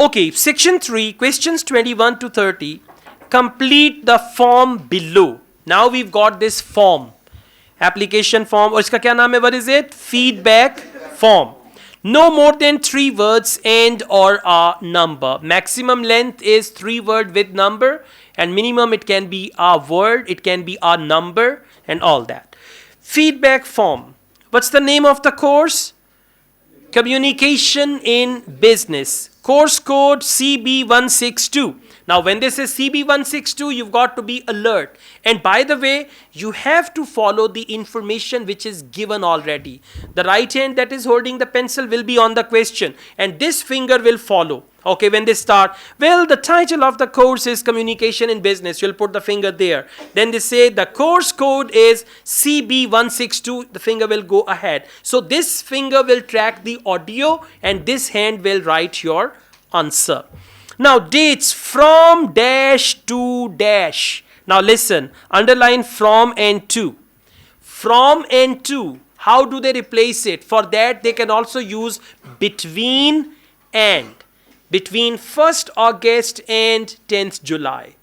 Okay, section 3, questions 21 to 30. Complete the form below. Now we've got this form. Application form. और इसका क्या नाम है? What is it? Feedback form. No more than 3 words and or a number. Maximum length is 3 word with number, and minimum it can be a word, it can be a number, and all that. Feedback form. What's the name of the course? Communication in Business. Course code CB162. Now when this is CB162, you've got to be alert. And by the way, you have to follow the information which is given already. The right hand that is holding the pencil will be on the question, and this finger will follow. Okay, when they start, well, the title of the course is Communication in Business. You'll put the finger there. Then they say the course code is CB162. The finger will go ahead. So this finger will track the audio, and this hand will write your answer. Now dates from dash to dash. Now listen, underline from and to. From and to. How do they replace it? For that they can also use between and. Between 1st August and 10th July.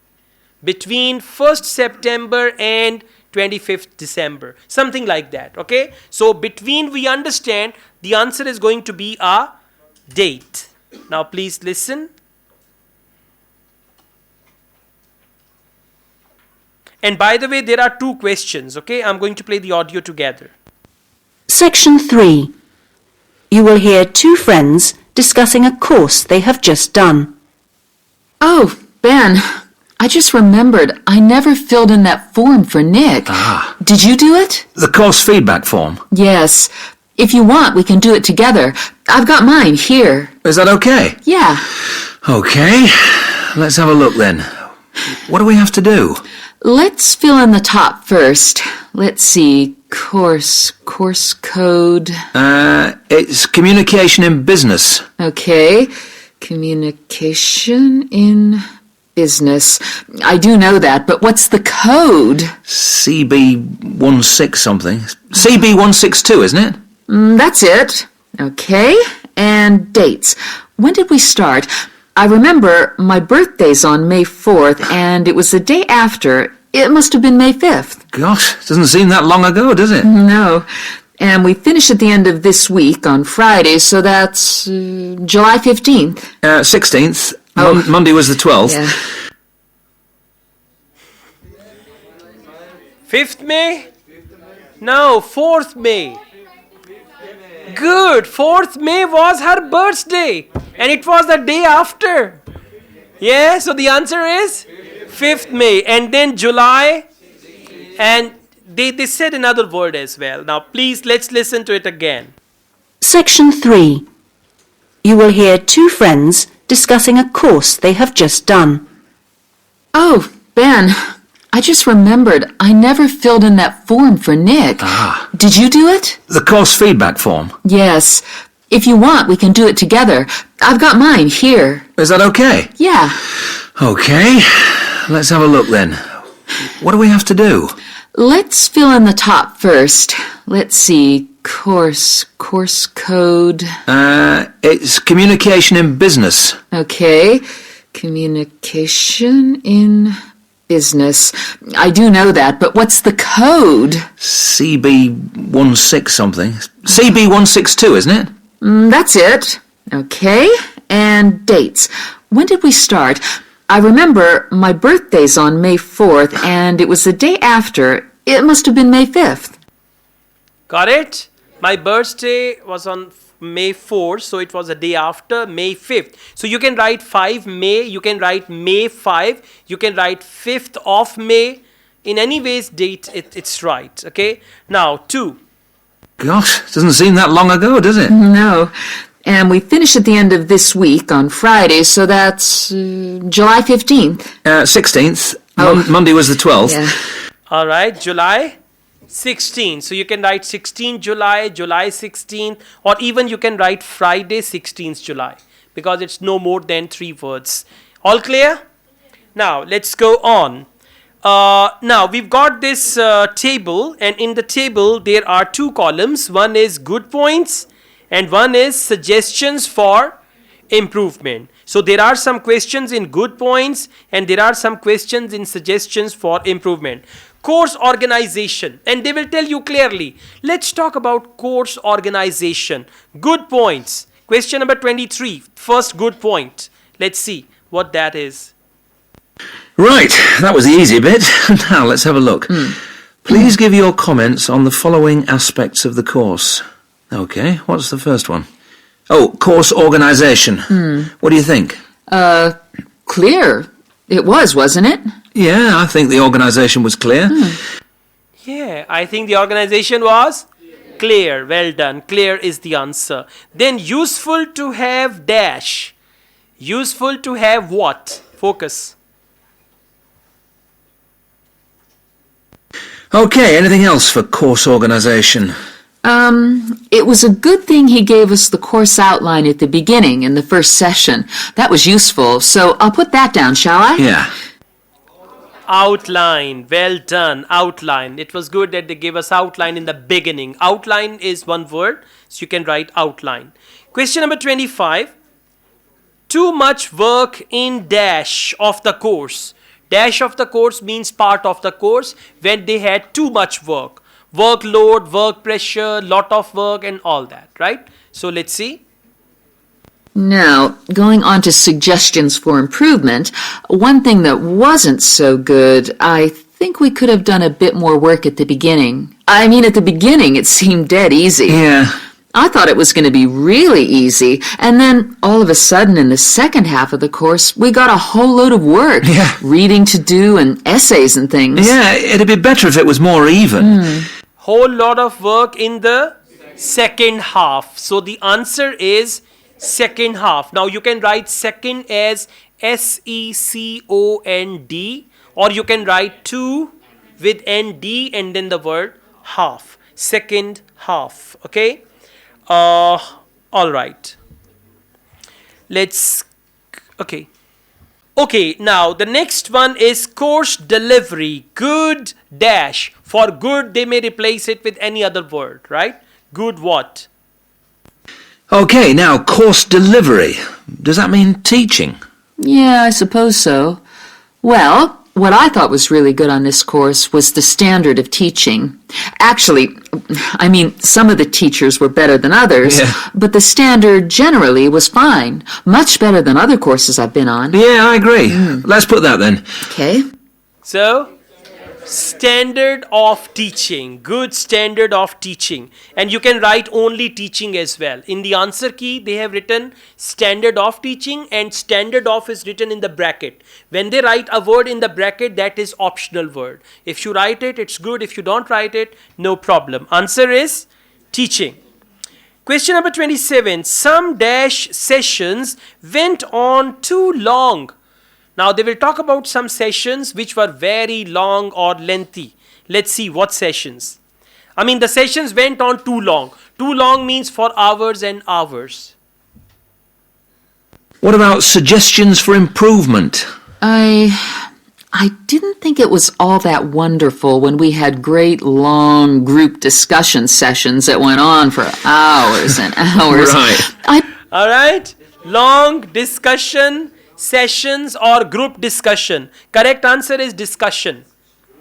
Between 1st September and 25th December. Something like that. Okay. So between, we understand the answer is going to be a date. Now please listen. And by the way, there are 2 questions, okay? I'm going to play the audio together. Section 3. You will hear 2 friends discussing a course they have just done. Oh, Ben, I just remembered I never filled in that form for Nick. Ah. Did you do it? The course feedback form? Yes. If you want, we can do it together. I've got mine here. Is that okay? Yeah. Okay. Let's have a look then. What do we have to do? Let's fill in the top first. Let's see. Course code. It's communication in business. Okay. Communication in business. I do know that, but what's the code? CB16 something. CB162, isn't it? That's it. Okay. And dates. When did we start? I remember my birthday's on May 4th, and it was the day after. It must have been May 5th. Gosh, it doesn't seem that long ago, does it? No. And we finish at the end of this week on Friday, so that's July 15th. 16th. Oh. Monday was the 12th. Yeah. 5th May? No, 4th May. Good. 4th May was her birthday. And it was the day after. Yeah, so the answer is 5th May. And then July. And they said another word as well. Now please, let's listen to it again. Section 3. You will hear 2 friends discussing a course they have just done. Oh, Ben, I just remembered I never filled in that form for Nick. Ah. Did you do it? The course feedback form? Yes. If you want, we can do it together. I've got mine here. Is that okay? Yeah. Okay. Let's have a look then. What do we have to do? Let's fill in the top first. Let's see. Course code. It's communication in business. Okay. Communication in business. I do know that, but what's the code? CB16 something. CB162, isn't it? That's it. Okay. And dates. When did we start? I remember my birthday's on May 4th, and it was the day after. It must have been May 5th. Got it? My birthday was on May 4th, so it was the day after, May 5th. So you can write 5 May, you can write May 5, you can write 5th of May. In any ways, date, it's right. Okay? Now, 2. Gosh, it doesn't seem that long ago, does it? No. And we finish at the end of this week on Friday, so that's July 15th. 16th. Oh. Monday was the 12th. Yeah. All right, July 16. So you can write 16 July, July 16th, or even you can write Friday 16th July, because it's no more than 3 words. All clear? Now, let's go on. Now, we've got this table, and in the table, there are 2 columns. One is good points, and one is suggestions for improvement. So there are some questions in good points and there are some questions in suggestions for improvement. Course organization, and they will tell you clearly. Let's talk about course organization. Good points. Question number 23, first good point. Let's see what that is. Right, that was the easy bit. Now let's have a look. Please give your comments on the following aspects of the course. Okay, what's the first one? Oh, course organisation. What do you think? Clear. It was, wasn't it? Yeah, I think the organisation was clear. Yeah, I think the organization was clear. Well done. Clear is the answer. Then useful to have dash. Useful to have what? Focus. Okay, anything else for course organisation? It was a good thing he gave us the course outline at the beginning in the first session. That was useful, so I'll put that down, shall I? Yeah. Outline. Well done. Outline. It was good that they gave us outline in the beginning. Outline is one word, so you can write outline. Question number 25. Too much work in dash of the course. Dash of the course means part of the course when they had too much work. Workload, work pressure, lot of work and all that, right? So let's see. Now, going on to suggestions for improvement, one thing that wasn't so good, I think we could have done a bit more work at the beginning. I mean, at the beginning it seemed dead easy. Yeah. I thought it was going to be really easy, and then all of a sudden in the second half of the course, we got a whole load of work. Yeah. Reading to do and essays and things. Yeah, it'd be better if it was more even. Whole lot of work in the second half. So the answer is second half. Now you can write second as S-E-C-O-N-D, or you can write two with N-D and then the word half. Second half. Okay. All right. Okay, now the next one is course delivery. Good dash. For good, they may replace it with any other word, right? Good what? Okay, now course delivery. Does that mean teaching? Yeah, I suppose so. Well, what I thought was really good on this course was the standard of teaching. Actually, I mean, some of the teachers were better than others, Yeah. but the standard generally was fine. Much better than other courses I've been on. Yeah, I agree. Let's put that then. Okay. So, standard of teaching. Good standard of teaching. And you can write only teaching as well. In the answer key, they have written standard of teaching, and standard of is written in the bracket. When they write a word in the bracket, that is optional word. If you write it, it's good. If you don't write it, no problem. Answer is teaching. Question number 27. Some dash sessions went on too long. Now they will talk about some sessions which were very long or lengthy. Let's see what sessions. I mean, the sessions went on too long. Too long means for hours and hours. What about suggestions for improvement? I didn't think it was all that wonderful when we had great long group discussion sessions that went on for hours and hours. Right. All right? Long discussion sessions or group discussion. Correct answer is discussion.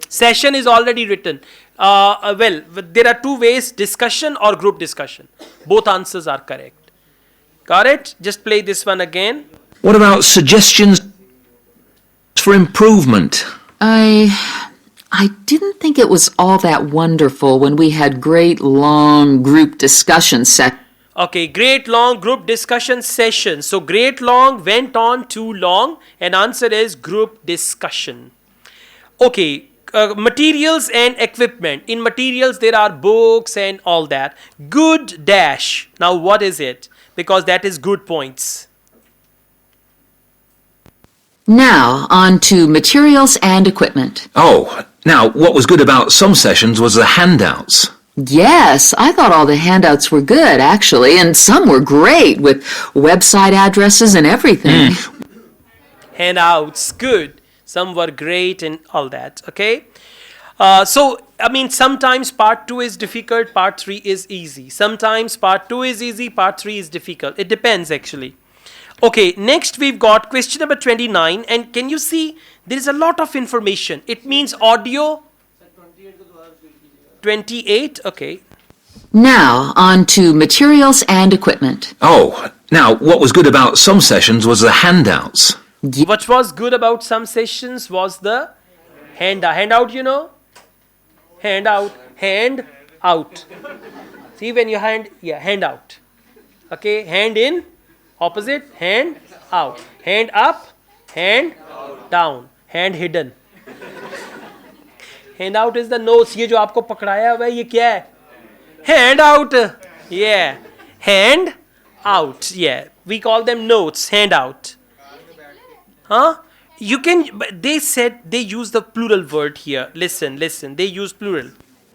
Session is already written. Well, there are two ways, discussion or group discussion. Both answers are correct. Got it? Just play this one again. What about suggestions for improvement? I didn't think it was all that wonderful when we had great long group discussion sessions. Okay, great long group discussion session. So great long went on too long, and answer is group discussion. Okay, materials and equipment. In materials there are books and all that. Good dash. Now what is it? Because that is good points. Now, on to materials and equipment. Oh, now what was good about some sessions was the handouts. Yes, I thought all the handouts were good, actually, and some were great with website addresses and everything. Handouts, good. Some were great and all that, okay? So, I mean, sometimes part 2 is difficult, part 3 is easy. Sometimes part 2 is easy, part 3 is difficult. It depends, actually. Okay, next we've got question number 29, and can you see there is a lot of information. It means audio 28, okay. Now, on to materials and equipment. Oh, now, what was good about some sessions was the handouts. What was good about some sessions was the handout, you know? Hand out. See when you hand out. Okay, hand in, opposite, hand out. Hand up, hand down, hand hidden. Hand out is the notes. ये जो आपको पकड़ाया हुआ है ये क्या है? Hand out. Yeah. Hand out. Yeah. We call them notes. Hand out. Huh? You can, they said they use the plural word here. Listen. They use plural.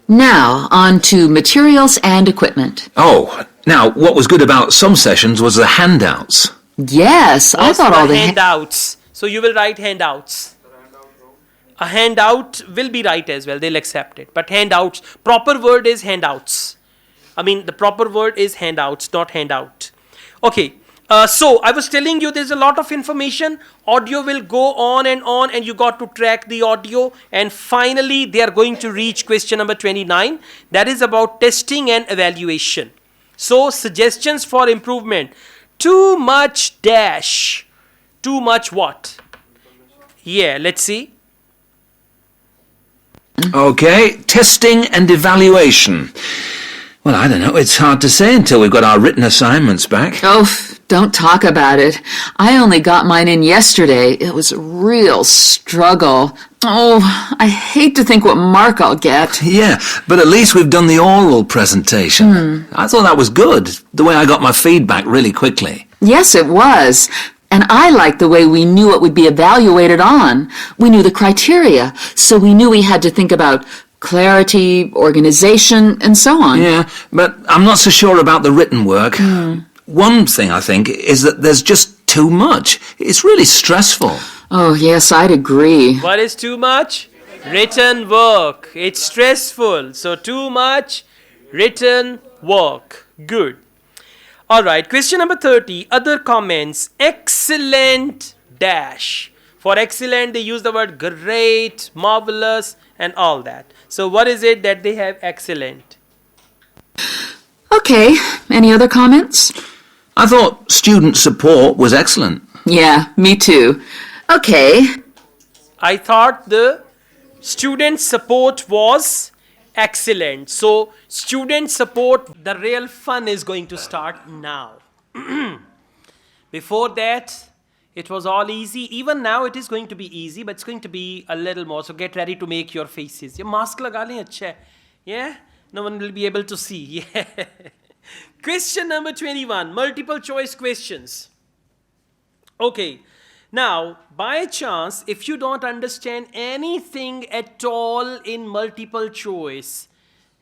Now, on to materials and equipment. Oh, now, what was good about some sessions was the handouts. Yes, I thought all the handouts. So you will write handouts. A handout will be right as well. They'll accept it. But handouts, proper word is handouts. I mean, the proper word is handouts, not handout. Okay. So I was telling you there's a lot of information. Audio will go on, and you got to track the audio. And finally, they are going to reach question number 29. That is about testing and evaluation. So suggestions for improvement. Too much dash. Too much what? Yeah, let's see. Okay, testing and evaluation. Well, I don't know. It's hard to say until we've got our written assignments back. Oh, don't talk about it. I only got mine in yesterday. It was a real struggle. Oh, I hate to think what mark I'll get. Yeah, but at least we've done the oral presentation. I thought that was good, the way I got my feedback really quickly. Yes, it was. And I liked the way we knew it would be evaluated on. We knew the criteria, so we knew we had to think about clarity, organization, and so on. Yeah, but I'm not so sure about the written work. One thing, I think, is that there's just too much. It's really stressful. Oh, yes, I'd agree. What is too much? Written work. It's stressful. So too much written work. Good. All right. Question number 30. Other comments. Excellent dash. For excellent, they use the word great, marvelous, and all that. So what is it that they have excellent? Okay, any other comments? I thought student support was excellent. Yeah, me too. Okay. I thought the student support was excellent. So student support, the real fun is going to start now. Before that, it was all easy. Even now it is going to be easy, but it's going to be a little more. So get ready to make your faces. Your mask laga lein acha hai. Yeah? No one will be able to see. Yeah. Question number 21. Multiple choice questions. Okay. Now, by chance, if you don't understand anything at all in multiple choice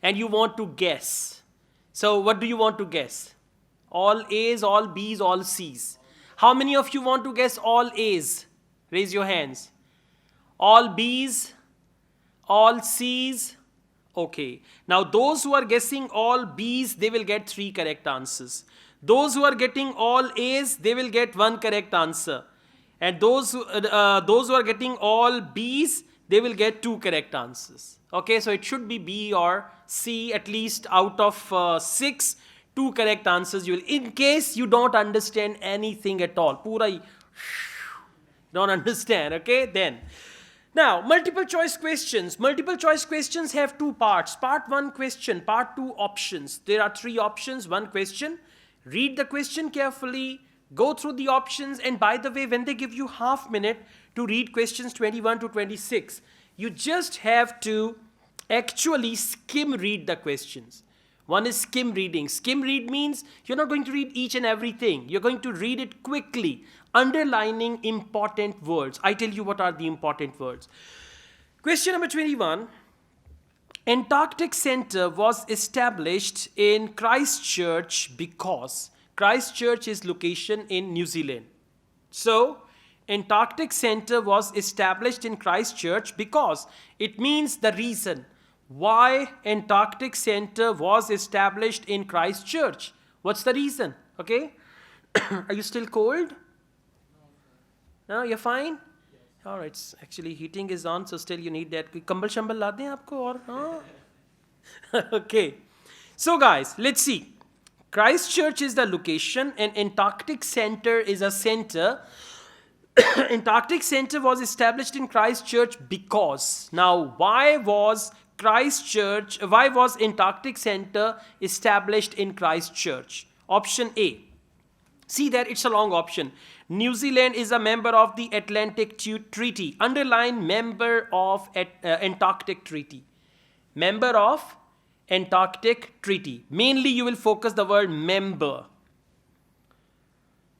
and you want to guess, so what do you want to guess? All A's, all B's, all C's. How many of you want to guess all A's? Raise your hands. All B's, all C's. Okay. Now, those who are guessing all B's, they will get 3 correct answers. Those who are getting all A's, they will get 1 correct answer. And those who are getting all B's, they will get 2 correct answers. Okay, so it should be B or C, at least out of 6, 2 correct answers you will. In case you don't understand anything at all, pura don't understand, okay, then. Now, multiple choice questions. Multiple choice questions have 2 parts. Part 1 question, part 2 options. There are 3 options, 1 question. Read the question carefully. Go through the options, and by the way, when they give you half minute to read questions 21 to 26, you just have to actually skim read the questions. One is skim reading. Skim read means you're not going to read each and everything. You're going to read it quickly, underlining important words. I tell you what are the important words. Question number 21. Antarctic Center was established in Christchurch because Christchurch is location in New Zealand. So, Antarctic Center was established in Christchurch because it means the reason why Antarctic Center was established in Christchurch. What's the reason? Okay? Are you still cold? No, you're fine? All right, actually heating is on, so still you need that. Kambal shambal la dein aapko aur? हाँ? Okay. So guys, let's see. Christchurch is the location and Antarctic Center is a center. Antarctic Center was established in Christchurch because, now why was Antarctic Center established in Christchurch? Option A. See that it's a long option. New Zealand is a member of the Atlantic Treaty. Underline member of Antarctic Treaty. Member of Antarctic Treaty. Mainly you will focus the word member.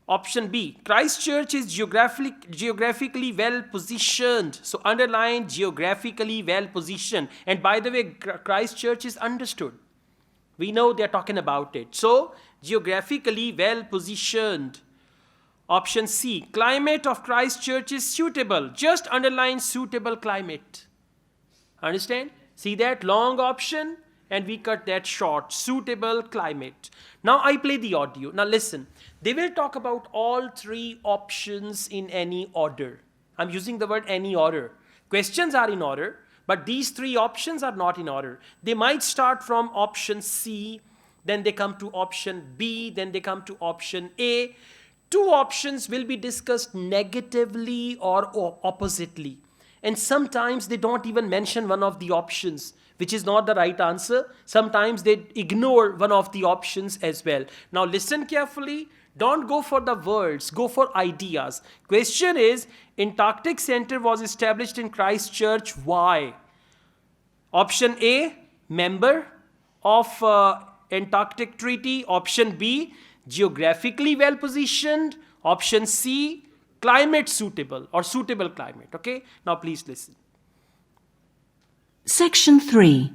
Option B. Christchurch is geographically well positioned. So underline geographically well positioned. And by the way, Christchurch is understood. We know they're talking about it. So geographically well positioned. Option C. Climate of Christchurch is suitable. Just underline suitable climate. Understand? See that long option? And we cut that short. Suitable climate. Now I play the audio. Now listen. They will talk about all three options in any order. I'm using the word any order. Questions are in order, but these three options are not in order. They might start from option C, then they come to option B, then they come to option A. Two options will be discussed negatively or oppositely. And sometimes they don't even mention one of the options, which is not the right answer. Sometimes they ignore one of the options as well. Now listen carefully. Don't go for the words, go for ideas. Question is, Antarctic Center was established in Christchurch. Why? Option A, member of Antarctic Treaty. Option B, geographically well positioned. Option C, climate suitable or suitable climate. Okay, now please listen. Section 3.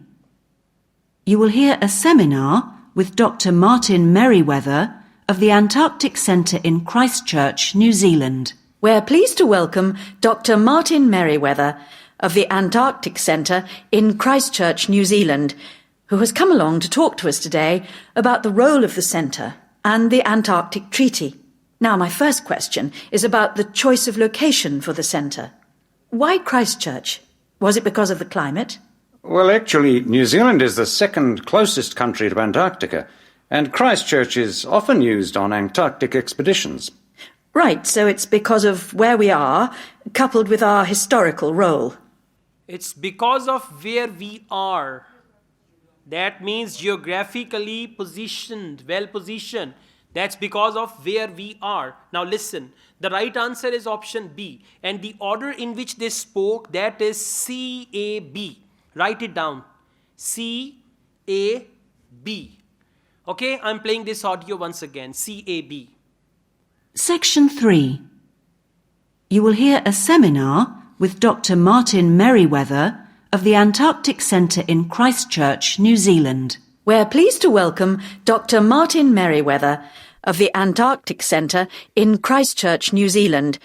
You will hear a seminar with Dr. Martin Merriweather of the Antarctic Centre in Christchurch, New Zealand. We're pleased to welcome Dr. Martin Merriweather of the Antarctic Centre in Christchurch, New Zealand, who has come along to talk to us today about the role of the centre and the Antarctic Treaty. Now, my first question is about the choice of location for the centre. Why Christchurch? Was it because of the climate? Well, actually, New Zealand is the second closest country to Antarctica, and Christchurch is often used on Antarctic expeditions. Right, so it's because of where we are, coupled with our historical role. It's because of where we are. That means geographically positioned, well positioned. That's because of where we are. Now listen, the right answer is option B. And the order in which they spoke, that is C-A-B. Write it down. C-A-B. Okay, I'm playing this audio once again. C-A-B. Section 3. You will hear a seminar with Dr. Martin Merriweather of the Antarctic Centre in Christchurch, New Zealand. We're pleased to welcome Dr. Martin Merriweather of the Antarctic Centre in Christchurch, New Zealand,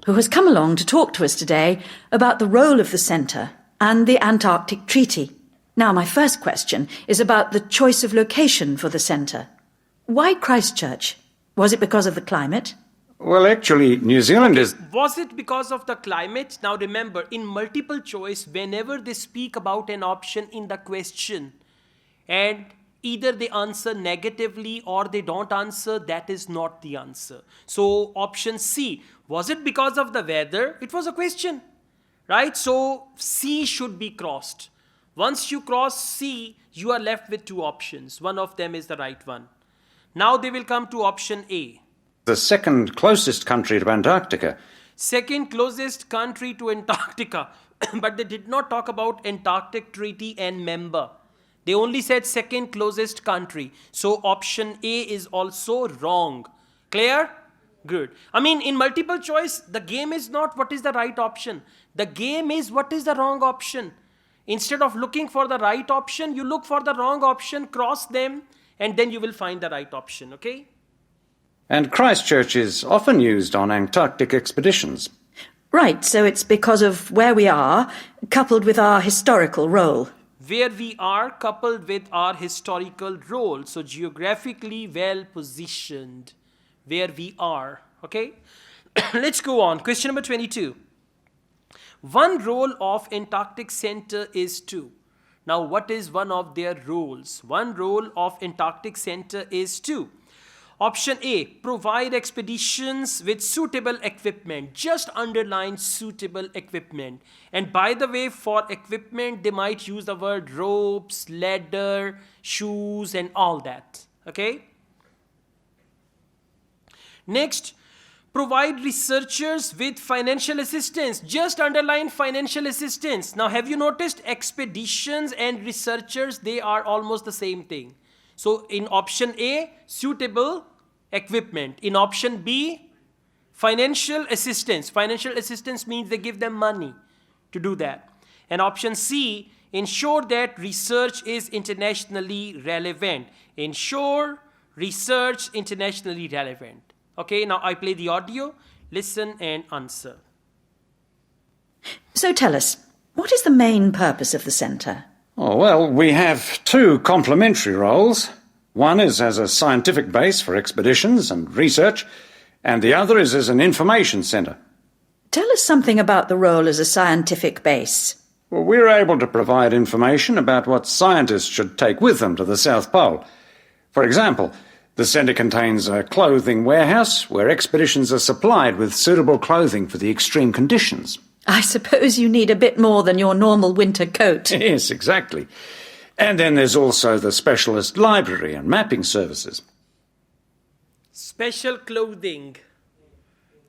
who has come along to talk to us today about the role of the centre and the Antarctic Treaty. Now, my first question is about the choice of location for the centre. Why Christchurch? Was it because of the climate? Well, actually, New Zealand is... Was it because of the climate? Now remember, in multiple choice, whenever they speak about an option in the question, and either they answer negatively or they don't answer, that is not the answer. So option C, was it because of the weather? It was a question, right? So C should be crossed. Once you cross C, you are left with two options. One of them is the right one. Now they will come to option A. the second closest country to Antarctica. Second closest country to Antarctica. But they did not talk about Antarctic Treaty and member. They only said second closest country. So option A is also wrong. Clear? Good. I mean, in multiple choice, the game is not what is the right option. The game is what is the wrong option. Instead of looking for the right option, you look for the wrong option, cross them, and then you will find the right option, okay? And Christchurch is often used on Antarctic expeditions. Right, so it's because of where we are, coupled with our historical role. Where we are coupled with our historical role. So geographically well positioned. Where we are, okay? Let's go on. Question number 22. One role of Antarctic Center is to. Now, what is one of their roles? One role of Antarctic Center is to. Option A, provide expeditions with suitable equipment. Just underline suitable equipment. And by the way, for equipment, they might use the word ropes, ladder, shoes, and all that. Okay? Next, provide researchers with financial assistance. Just underline financial assistance. Now, have you noticed expeditions and researchers, they are almost the same thing. So, in option A, suitable equipment. In option B, financial assistance. Financial assistance means they give them money to do that. And option C, ensure that research is internationally relevant. Ensure research internationally relevant. Okay, now I play the audio. Listen and answer. So tell us, what is the main purpose of the centre? Oh, well, we have two complementary roles. One is as a scientific base for expeditions and research, and the other is as an information centre. Tell us something about the role as a scientific base. Well, we're able to provide information about what scientists should take with them to the South Pole. For example, the centre contains a clothing warehouse where expeditions are supplied with suitable clothing for the extreme conditions. I suppose you need a bit more than your normal winter coat. Yes, exactly. And then there's also the specialist library and mapping services. Special clothing.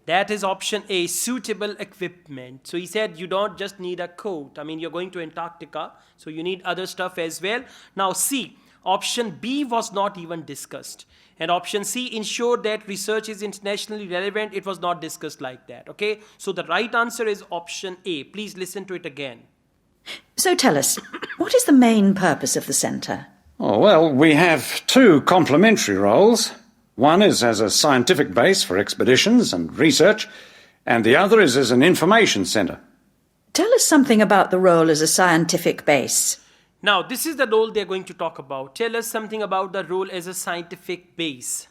That is option A, suitable equipment. So he said you don't just need a coat. I mean, you're going to Antarctica, so you need other stuff as well. Now C, option B was not even discussed. And option C, ensure that research is internationally relevant. It was not discussed like that. Okay, so the right answer is option A. Please listen to it again. So tell us, what is the main purpose of the centre? Oh, well, we have two complementary roles. One is as a scientific base for expeditions and research, and the other is as an information centre. Tell us something about the role as a scientific base. Now, this is the role they're going to talk about. Tell us something about the role as a scientific base.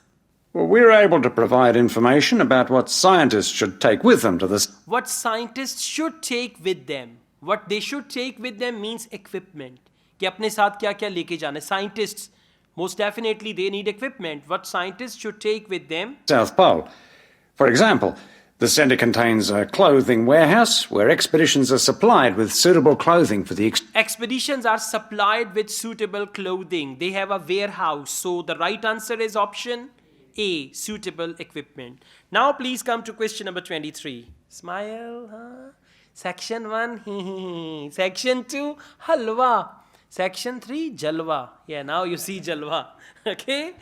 Well, we're able to provide information about what scientists should take with them to the... What scientists should take with them. What they should take with them means equipment. कि अपने साथ क्या-क्या लेके जाना. Scientists, most definitely they need equipment. What scientists should take with them? South Pole. For example, the centre contains a clothing warehouse where expeditions are supplied with suitable clothing for the... Expeditions are supplied with suitable clothing. They have a warehouse. So the right answer is option A, suitable equipment. Now please come to question number 23. Smile, huh? Section 1, Section 2, halwa. Section 3, jalwa. Yeah, now you see jalwa. Okay?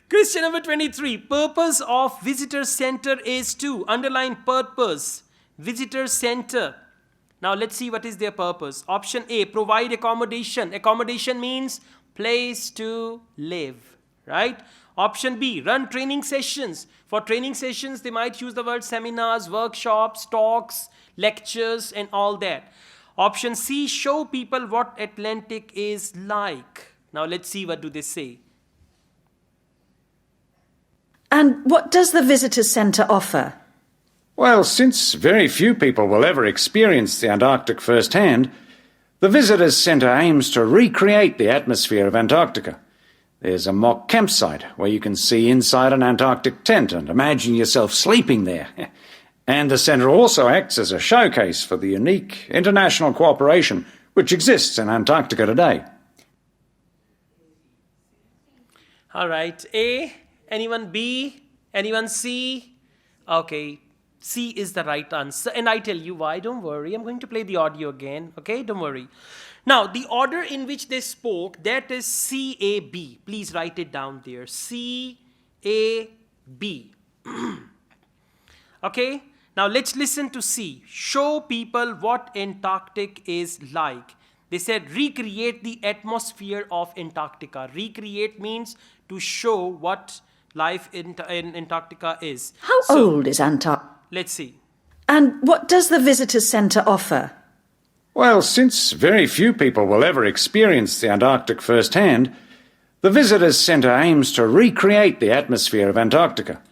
Question number 23. Purpose of visitor center is to. Underline purpose. Visitor center. Now let's see what is their purpose. Option A, provide accommodation. Accommodation means place to live. Right? Option B, run training sessions. For training sessions, they might use the word seminars, workshops, talks, lectures, and all that. Option C, show people what Atlantic is like. Now let's see what do they say. And what does the visitor centre offer? Well, since very few people will ever experience the Antarctic firsthand, the Visitors Centre aims to recreate the atmosphere of Antarctica. There's a mock campsite where you can see inside an Antarctic tent and imagine yourself sleeping there. And the centre also acts as a showcase for the unique international cooperation which exists in Antarctica today. All right. A, anyone B, anyone C? Okay, C is the right answer. And I tell you why, don't worry. I'm going to play the audio again. Okay, don't worry. Now, the order in which they spoke, that is C-A-B. Please write it down there. C-A-B. Okay? Now, let's listen to C. Show people what Antarctic is like. They said recreate the atmosphere of Antarctica. Recreate means to show what life in Antarctica is. How old is Antarctica? Let's see. And what does the visitor centre offer? Well, since very few people will ever experience the Antarctic firsthand, the Visitors Centre aims to recreate the atmosphere of Antarctica.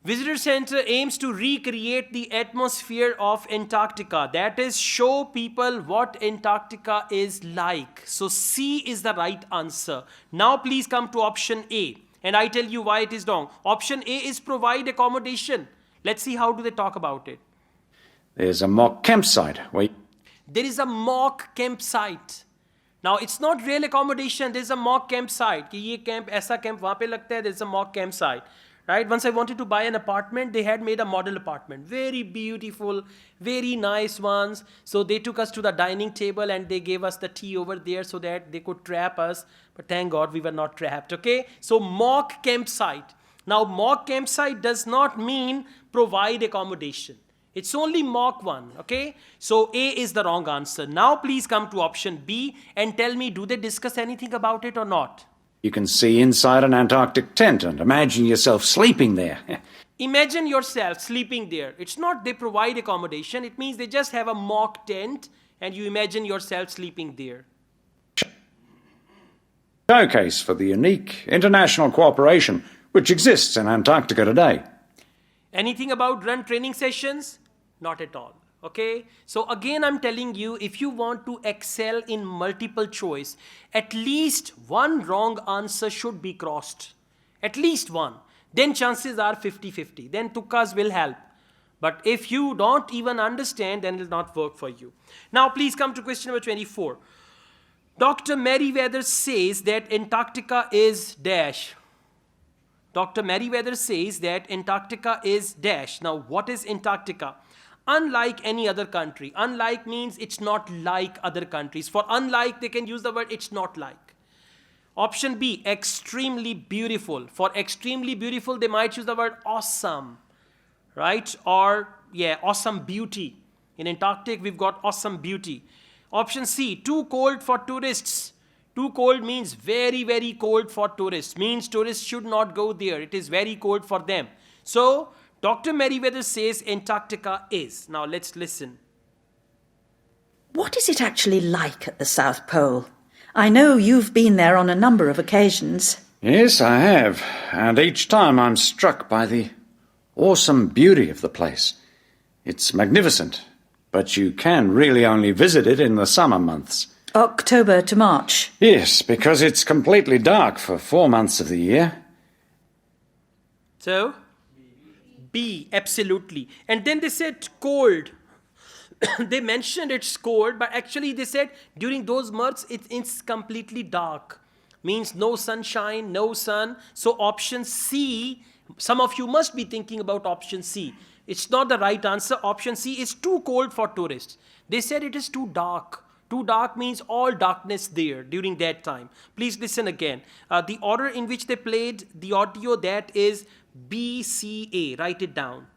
Visitor Center aims to recreate the atmosphere of Antarctica. That is, show people what Antarctica is like. So C is the right answer. Now please come to option A. And I tell you why it is wrong. Option A is provide accommodation. Let's see how do they talk about it. There's a mock campsite where There is a mock campsite. Now it's not real accommodation. There's a mock campsite. कि ये camp ऐसा camp वहाँ पे लगता है. There's a mock campsite. Right? Once I wanted to buy an apartment, they had made a model apartment. Very beautiful, very nice ones. So they took us to the dining table and they gave us the tea over there so that they could trap us. But thank God we were not trapped. Okay? So mock campsite. Now mock campsite does not mean provide accommodation. It's only mock one. Okay? So A is the wrong answer. Now please come to option B and tell me, do they discuss anything about it or not? you can see inside an Antarctic tent and imagine yourself sleeping there. Imagine yourself sleeping there. It's not they provide accommodation. It means they just have a mock tent and you imagine yourself sleeping there. Showcase for the unique international cooperation which exists in Antarctica today. Anything about run training sessions? Not at all. Okay? So again, I'm telling you, if you want to excel in multiple choice, at least one wrong answer should be crossed. At least one. Then chances are 50-50. Then tukkas will help. But if you don't even understand, then it will not work for you. Now, please come to question number 24. Dr. Merriweather says that Antarctica is dash. Dr. Merriweather says that Antarctica is dash. Now, what is Antarctica? Unlike any other country. Unlike means it's not like other countries. For unlike, they can use the word it's not like. Option B, extremely beautiful. For extremely beautiful, they might use the word awesome. Right? Or, yeah, awesome beauty. In Antarctic, we've got awesome beauty. Option C, too cold for tourists. Too cold means very, very cold for tourists. Means tourists should not go there. It is very cold for them. So, Dr. Merriweather says Antarctica is. Now, let's listen. What is it actually like at the South Pole? I know you've been there on a number of occasions. Yes, I have. And each time I'm struck by the awesome beauty of the place. It's magnificent, but you can really only visit it in the summer months. October to March. Yes, because it's completely dark for 4 months of the year. So, B, absolutely. And then they said cold. They mentioned it's cold, but actually they said during those months it's completely dark. Means no sunshine, no sun. So option C, some of you must be thinking about option C. It's not the right answer. Option C is too cold for tourists. They said it is too dark. Too dark means all darkness there during that time. Please listen again. The order in which they played the audio, that is B, C, A. Write it down.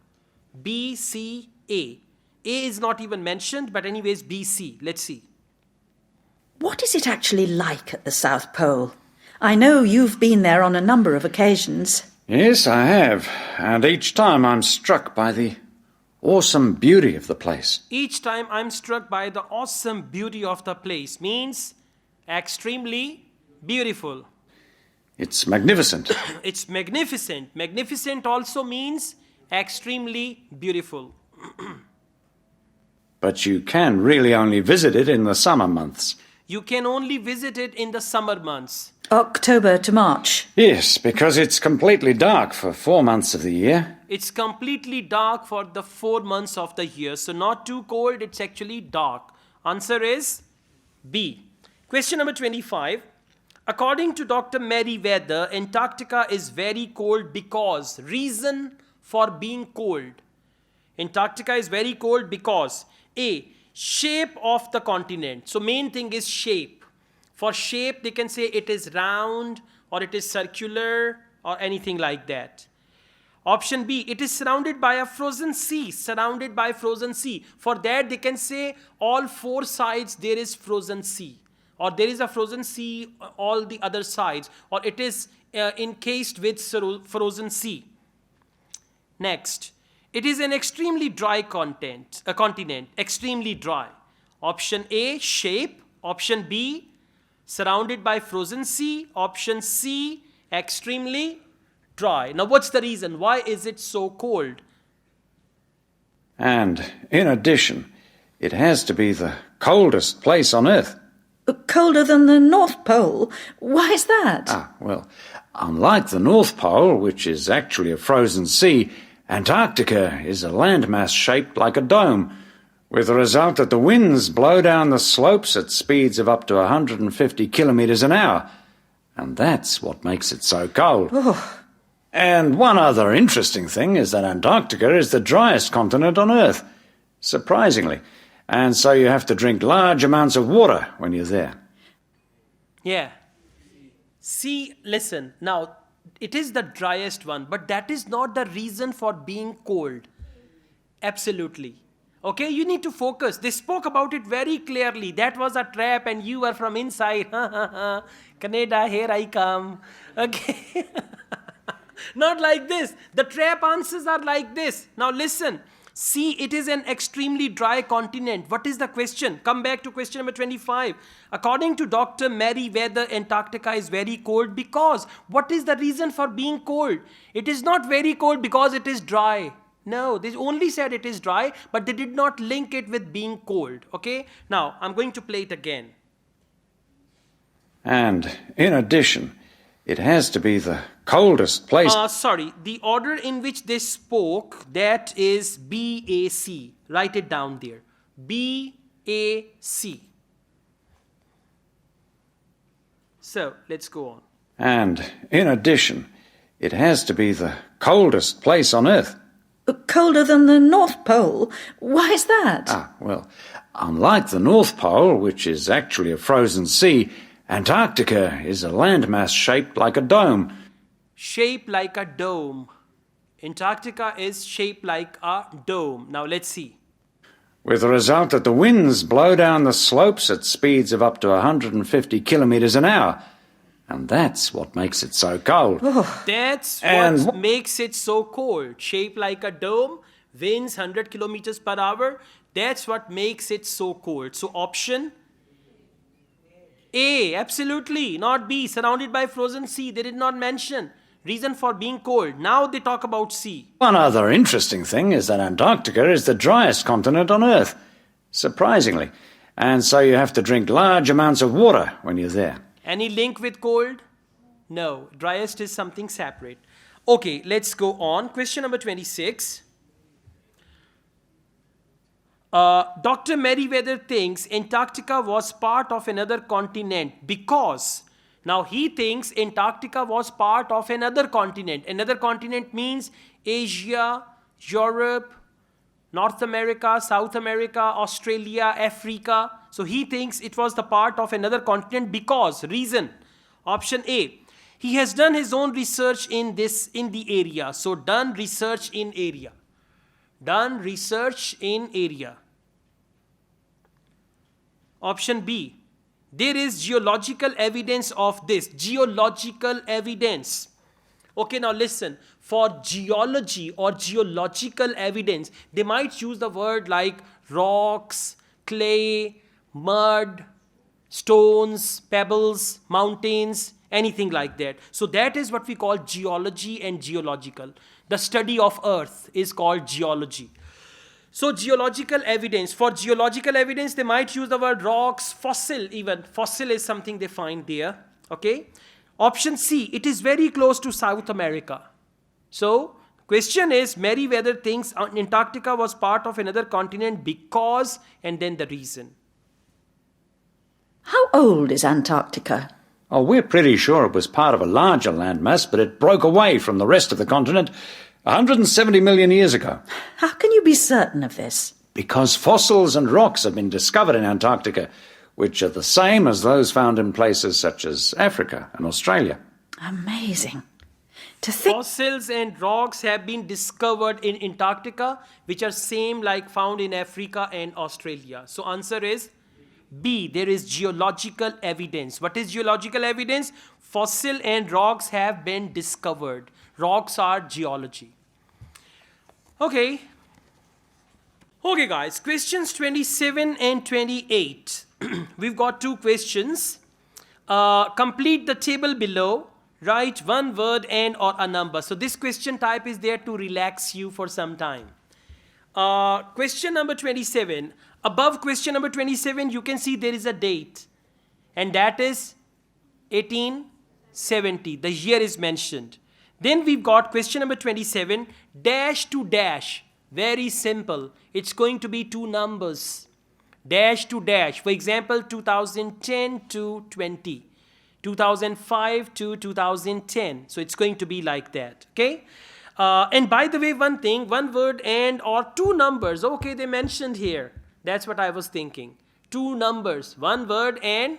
B, C, A. A is not even mentioned, but anyways, B, C. Let's see. What is it actually like at the South Pole? I know you've been there on a number of occasions. Yes, I have. And each time I'm struck by the awesome beauty of the place. Each time I'm struck by the awesome beauty of the place means extremely beautiful. It's magnificent. It's magnificent. Magnificent also means extremely beautiful. But you can really only visit it in the summer months. You can only visit it in the summer months. October to March. Yes, because it's completely dark for 4 months of the year. It's completely dark for the 4 months of the year. So not too cold, it's actually dark. Answer is B. Question number 25. According to Dr. Merriweather, Antarctica is very cold because. Reason for being cold. Antarctica is very cold because A, shape of the continent. So main thing is shape. For shape, they can say it is round or it is circular or anything like that. Option B, it is surrounded by a frozen sea. Surrounded by frozen sea. For that, they can say all 4 sides there is frozen sea. Or there is a frozen sea all the other sides. Or it is encased with frozen sea. Next. It is an extremely dry continent, extremely dry. Option A, shape. Option B, surrounded by frozen sea. Option C, extremely dry. Now what's the reason? Why is it so cold? And in addition, it has to be the coldest place on Earth. Colder than the North Pole? Why is that? Well, unlike the North Pole, which is actually a frozen sea, Antarctica is a landmass shaped like a dome, with the result that the winds blow down the slopes at speeds of up to 150 kilometres an hour. And that's what makes it so cold. And one other interesting thing is that Antarctica is the driest continent on Earth, surprisingly. And so you have to drink large amounts of water when you're there. Yeah. See, listen, now, it is the driest one, but that is not the reason for being cold. Absolutely. Okay, you need to focus. They spoke about it very clearly. That was a trap and you were from inside. Canada, here I come. Okay. Not like this. The trap answers are like this. Now listen. See, it is an extremely dry continent. What is the question? Come back to question number 25. According to Dr. Merriweather, Antarctica is very cold because. What is the reason for being cold? It is not very cold because it is dry. No, they only said it is dry, but they did not link it with being cold. Okay? Now, I'm going to play it again. And in addition, it has to be the coldest place. Sorry, the order in which they spoke, that is BAC. Write it down there. BAC. So, let's go on. And in addition, it has to be the coldest place on Earth. Colder than the North Pole? Why is that? Well, unlike the North Pole, which is actually a frozen sea, Antarctica is a landmass shaped like a dome. Shaped like a dome. Antarctica is shaped like a dome. Now let's see. With the result that the winds blow down the slopes at speeds of up to 150 kilometres an hour. And that's what makes it so cold. That's what makes it so cold. Shaped like a dome, winds 100 kilometers per hour. That's what makes it so cold. So option A, absolutely, not B. Surrounded by frozen sea. They did not mention reason for being cold. Now they talk about C. One other interesting thing is that Antarctica is the driest continent on Earth, surprisingly. And so you have to drink large amounts of water when you're there. Any link with cold? No. Driest is something separate. Okay, let's go on. Question number 26. Dr. Merriweather thinks Antarctica was part of another continent because. Now he thinks Antarctica was part of another continent. Another continent means Asia, Europe, North America, South America, Australia, Africa. So he thinks it was the part of another continent because. Reason. Option A. He has done his own research in the area. So done research in area. Done research in area. Option B. There is geological evidence of this. Geological evidence. Okay, now listen. For geology or geological evidence, they might use the word like rocks, clay, mud, stones, pebbles, mountains, anything like that. So that is what we call geology and geological. The study of earth is called geology. So geological evidence. For geological evidence, they might use the word rocks, fossil even. Fossil is something they find there. Okay. Option C. It is very close to South America. So question is, Merriweather thinks Antarctica was part of another continent because, and then the reason. How old is Antarctica? Oh, we're pretty sure it was part of a larger landmass, but it broke away from the rest of the continent 170 million years ago. How can you be certain of this? Because fossils and rocks have been discovered in Antarctica, which are the same as those found in places such as Africa and Australia. Amazing. To think Fossils and rocks have been discovered in Antarctica, which are same like found in Africa and Australia. So answer is B. There is geological evidence. What is geological evidence? Fossil and rocks have been discovered. Rocks are geology. Okay. Okay guys, questions 27 and 28. We've got two questions. Complete the table below Write one word and or a number. So this question type is there to relax you for some time. Question number 27. Above question number 27, you can see there is a date. And that is 1870. The year is mentioned. Then we've got question number 27. Dash to dash. Very simple. It's going to be two numbers. Dash to dash. For example, 2010 to 20. 2005 to 2010. So it's going to be like that. Okay? And by the way, one thing, one word and or two numbers. Okay, they mentioned here. That's what I was thinking. Two numbers. One word and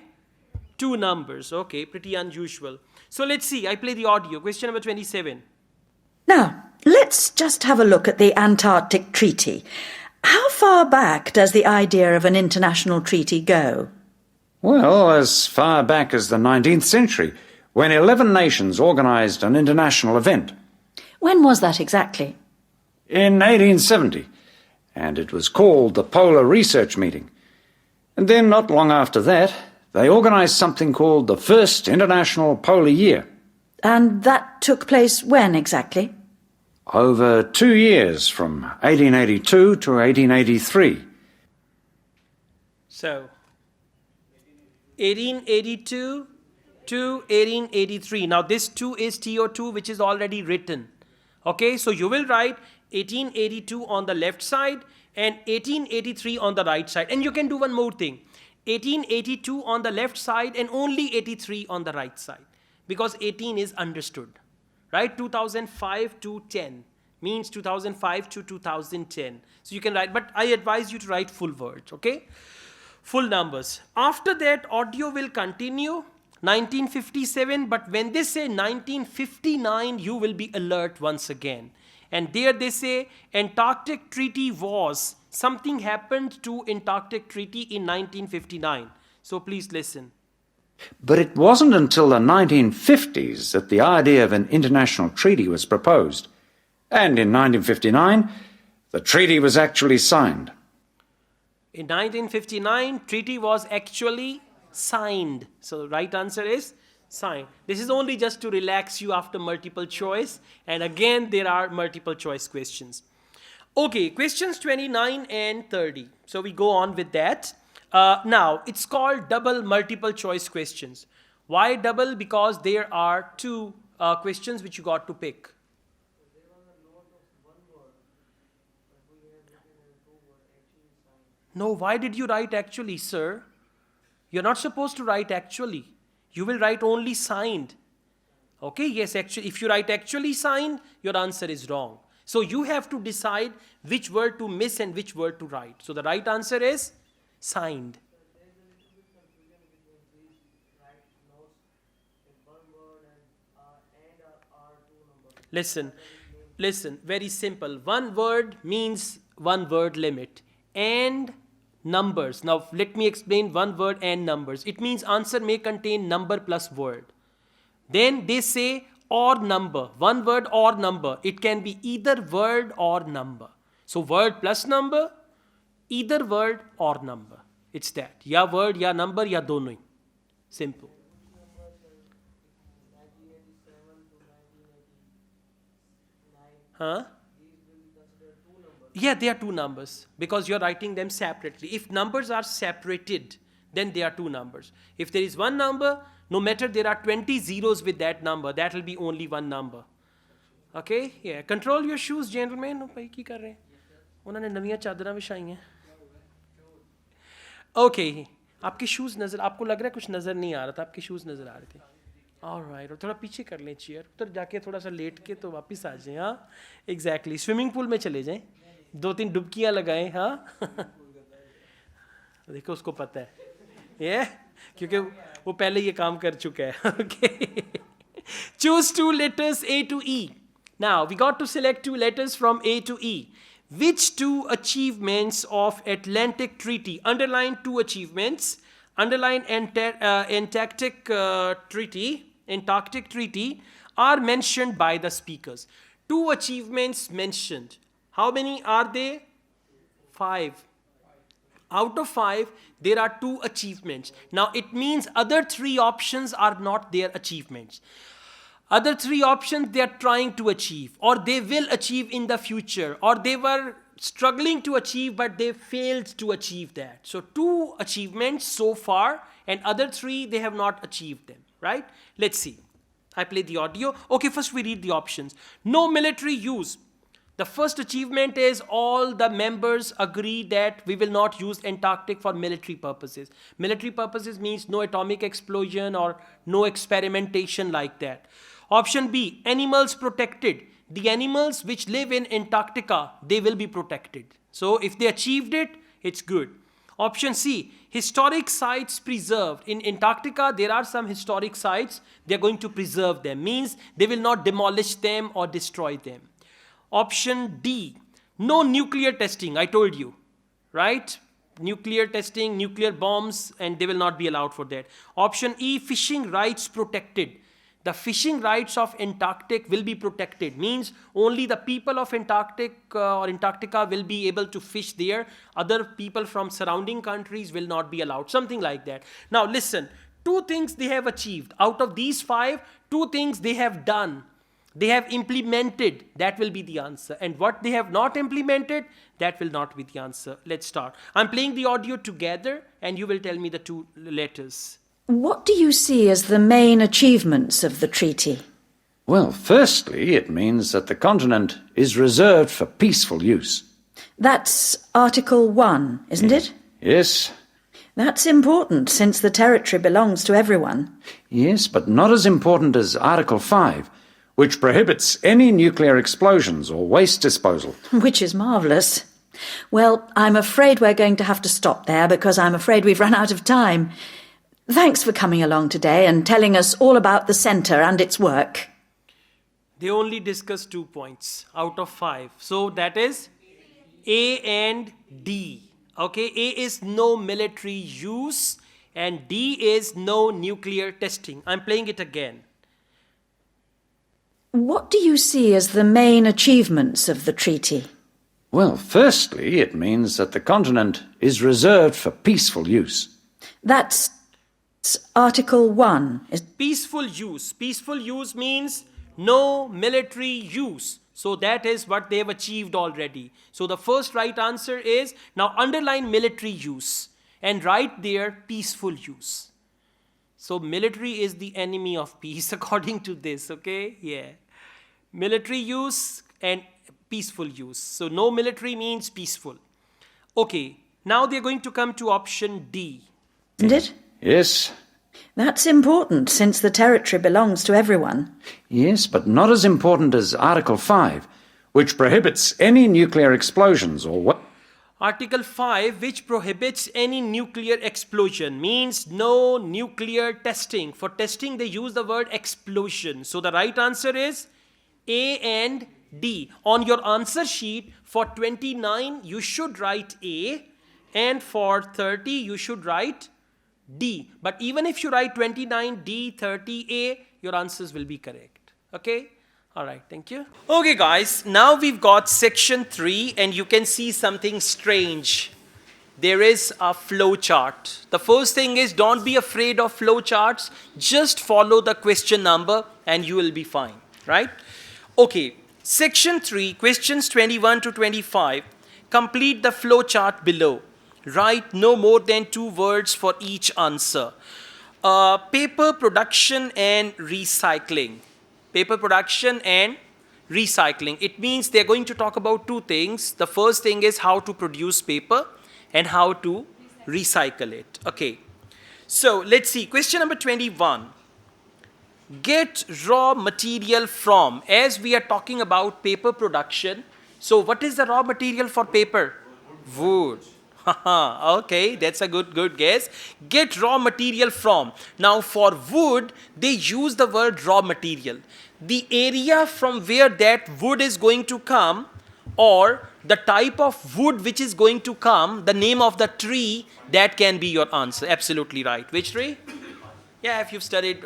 two numbers. Okay, pretty unusual. So let's see. I play the audio. Question number 27. Now, let's just have a look at the Antarctic Treaty. How far back does the idea of an international treaty go? Well, as far back as the 19th century, when 11 nations organised an international event. When was that exactly? In 1870, and it was called the Polar Research Meeting. And then, not long after that, they organised something called the First International Polar Year. And that took place when exactly? Over 2 years, from 1882 to 1883. So, 1882 to 1883. Now, this 2 is TO2, which is already written. Okay, so you will write 1882 on the left side and 1883 on the right side. And you can do one more thing. 1882 on the left side and only 83 on the right side. Because 18 is understood. Right? 2005 to 10 means 2005 to 2010. So you can write, but I advise you to write full words, okay? Full numbers. After that, audio will continue, 1957, but when they say 1959, you will be alert once again. And there they say, Antarctic Treaty was, something happened to Antarctic Treaty in 1959. So please listen. But it wasn't until the 1950s that the idea of an international treaty was proposed. And in 1959, the treaty was actually signed. In 1959, treaty was actually signed. So the right answer is signed. This is only just to relax you after multiple choice. And again, there are multiple choice questions. Okay, questions 29 and 30. So we go on with that. Now, it's called double multiple choice questions. Why double? Because there are two questions which you got to pick. No, why did you write actually, sir? You're not supposed to write actually. You will write only signed. Okay, yes, actually, if you write actually signed, your answer is wrong. So you have to decide which word to miss and which word to write. So the right answer is signed. Listen, very simple. One word means one word limit. And numbers. Now let me explain one word and numbers. It means answer may contain number plus word. Then they say or number. One word or number. It can be either word or number. So word plus number, either word or number. It's that. Ya word, ya number, ya dono hi. Simple. Huh? Yeah, they are two numbers because you're writing them separately. If numbers are separated, then they are two numbers. If there is one number, no matter there are 20 zeros with that number, that will be only one number. Okay? Yeah. Control your shoes, gentlemen. Okay. आपके shoes नजर आपको लग रहा है कुछ नजर नहीं आ रहा था आपके शूज नजर आ रहे थे ऑलराइट और थोड़ा पीछे कर लें चेयर उधर जाके थोड़ा सा लेट के तो वापस आ जाएं हाँ एग्जैक्टली स्विमिंग पूल में चले जाएं 2-3 डुबकियां लगाएं हाँ देखो उसको पता है ये क्योंकि वो पहले ये काम कर चुका है okay choose two letters A to E. Now we got to select two letters from A to E. Which two achievements of Atlantic Treaty, underline two achievements, underline Antarctic Treaty are mentioned by the speakers. Two achievements mentioned. How many are they? 5. Out of 5, there are 2 achievements. Now it means other 3 options are not their achievements. Other three options they are trying to achieve, or they will achieve in the future, or they were struggling to achieve but they failed to achieve that. So 2 achievements so far, and other 3 they have not achieved them, right? Let's see. I play the audio. Okay, first we read the options. No military use. The first achievement is all the members agree that we will not use Antarctic for military purposes. Military purposes means no atomic explosion or no experimentation like that. Option B, animals protected. The animals which live in Antarctica, they will be protected. So if they achieved it, it's good. Option C, historic sites preserved. In Antarctica, there are some historic sites. They're going to preserve them. Means they will not demolish them or destroy them. Option D, no nuclear testing. I told you, right? Nuclear testing, nuclear bombs, and they will not be allowed for that. Option E, fishing rights protected. The fishing rights of Antarctic will be protected. Means only the people of Antarctic or Antarctica will be able to fish there. Other people from surrounding countries will not be allowed. Something like that. Now listen, 2 things they have achieved. Out of these 5, 2 things they have done. They have implemented. That will be the answer. And what they have not implemented, that will not be the answer. Let's start. I'm playing the audio together and you will tell me the 2 letters. What do you see as the main achievements of the treaty? Well, firstly, it means that the continent is reserved for peaceful use. That's Article 1, isn't it? Yes. That's important, since the territory belongs to everyone. Yes, but not as important as Article 5, which prohibits any nuclear explosions or waste disposal. Which is marvellous. Well, I'm afraid we're going to have to stop there because I'm afraid we've run out of time. Thanks for coming along today and telling us all about the centre and its work. They only discussed 2 points out of 5. So that is A and D. Okay, A is no military use and D is no nuclear testing. I'm playing it again. What do you see as the main achievements of the treaty? Well, firstly, it means that the continent is reserved for peaceful use. That's Article 1. Peaceful use. Peaceful use means no military use. So that is what they have achieved already. So the first right answer is, now underline military use and write there peaceful use. So military is the enemy of peace according to this, okay? Yeah. Military use and peaceful use. So no military means peaceful. Okay, now they're going to come to option D. Isn't it? Yes. That's important, since the territory belongs to everyone. Yes, but not as important as Article 5, which prohibits any nuclear explosions or what? Article 5, which prohibits any nuclear explosion, means no nuclear testing. For testing, they use the word explosion. So the right answer is A and D. On your answer sheet, for 29, you should write A, and for 30, you should write D. But even if you write 29, D, 30, A, your answers will be correct. Okay? Alright, thank you. Okay guys, now we've got section 3 and you can see something strange. There is a flow chart. The first thing is, don't be afraid of flow charts. Just follow the question number and you will be fine. Right? Okay, section 3, questions 21 to 25. Complete the flow chart below. Write no more than 2 words for each answer. Paper production and recycling. Paper production and recycling. It means they're going to talk about 2 things. The first thing is how to produce paper and how to recycle it. Okay. So let's see. Question number 21. Get raw material from. As we are talking about paper production, so what is the raw material for paper? Wood. Okay, that's a good guess. Get raw material from. Now for wood, they use the word raw material. The area from where that wood is going to come, or the type of wood which is going to come, the name of the tree, that can be your answer. Absolutely right. Which tree? Yeah, if you've studied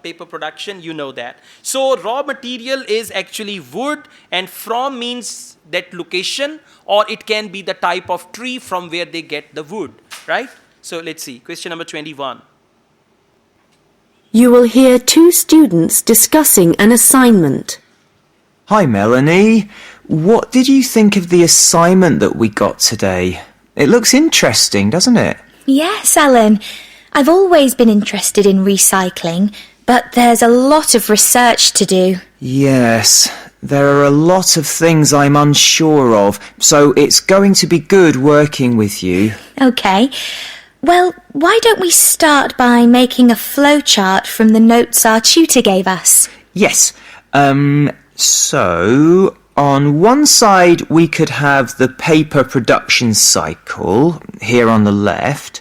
paper production, you know that. So raw material is actually wood, and from means that location, or it can be the type of tree from where they get the wood, right? So let's see, question number 21. You will hear two students discussing an assignment. Hi, Melanie. What did you think of the assignment that we got today? It looks interesting, doesn't it? Yes, Alan. I've always been interested in recycling, but there's a lot of research to do. Yes, there are a lot of things I'm unsure of, so it's going to be good working with you. OK. Well, why don't we start by making a flowchart from the notes our tutor gave us? Yes, so on one side we could have the paper production cycle, here on the left,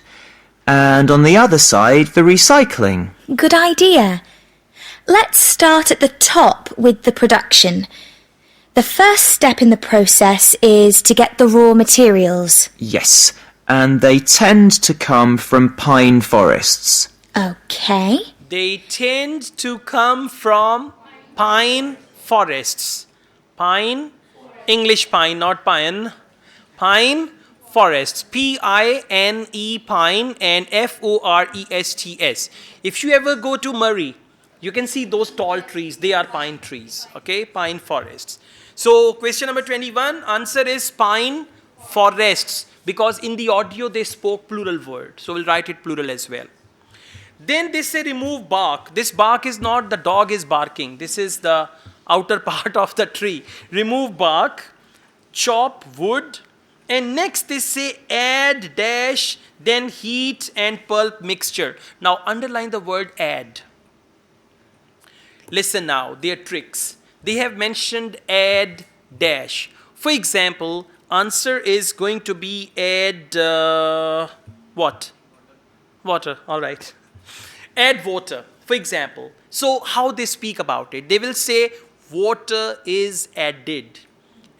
and on the other side the recycling. Good idea. Let's start at the top with the production. The first step in the process is to get the raw materials. Yes, and they tend to come from pine forests. OK. They tend to come from pine forests. Pine, English pine, not pine. Pine forests. P-I-N-E, pine, and F-O-R-E-S-T-S. If you ever go to Murray, you can see those tall trees. They are pine trees. Okay, pine forests. So question number 21, answer is pine forests, because in the audio they spoke plural word. So we'll write it plural as well. Then they say remove bark. This bark is not the dog is barking. This is the outer part of the tree. Remove bark, chop wood, and next they say add dash, then heat and pulp mixture. Now underline the word add. Listen now, their tricks. They have mentioned add dash. For example, answer is going to be add what? Water, all right. Add water, for example. So how they speak about it? They will say water is added.